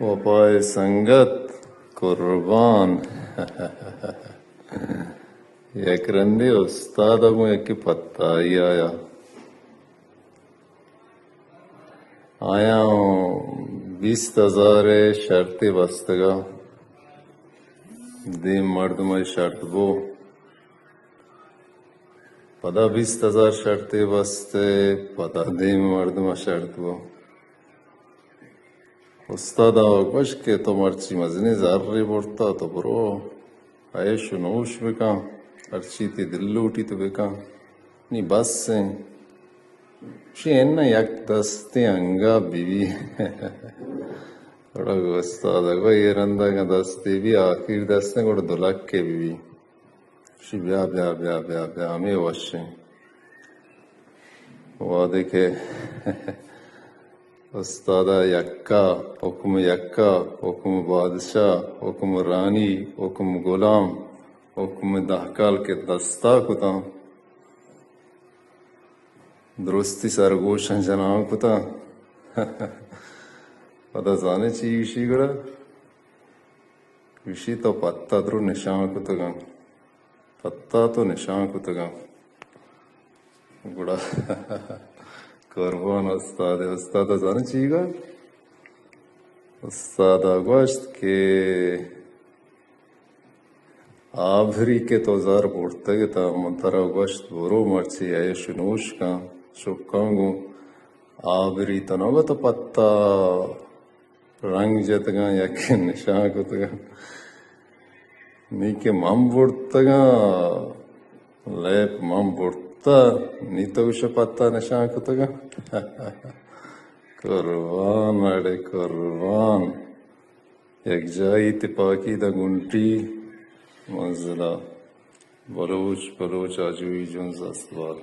وفای سنگت قربان. یک رندی استاد کو یکی پتہ ہی آیا ہوں 20,000 شرطی بستگا دیم مردم شرط بو پدا 20,000 شرطی بستے پدا دیم مردم شرط بو استاد آگوش کہ تو مرچی مزنی زاری بورتا تو برو عیش و نوش بکا ہرچی تی دل لوٹی تو بکا نی بس سے شینا یک دستی انگا بیوی بڑا گو استاد اگو یہ رندہ کا دستی بھی آخر دستے گوڑا دلک کے بیوی شی بیا بیا بیا بیا بیا ہمیں وشیں وعدے کے استادا یکا حکم یکا حکم بادشاہ حکم رانی حکم غلام حکم دہکال کے دستا کتا درستی سرگوشن جنان کتا پدا زانے چی وشی گڑا وشی تو پتا درو نشان کتا گا پتا تو نشان کتا گا گڑا قربان استاد استاد زانے چی گا استاد گوشت کہ آبری کے تو زار بوڑتا گی تا منترا گوشت برو مرچی عیش نوش کا شکاں گو آبری تنوگا تو پتا رنگ جتگا یا کہ نشان کتگا نی کہ مم بوڑتا گا لیپ مم بوڑتا نی تو اسے پتا نشان کتگا قربان اڑے قربان یک جائی تی پاکی دا گنٹی منزلہ بلوچ بلوچ آجوی جنز استوال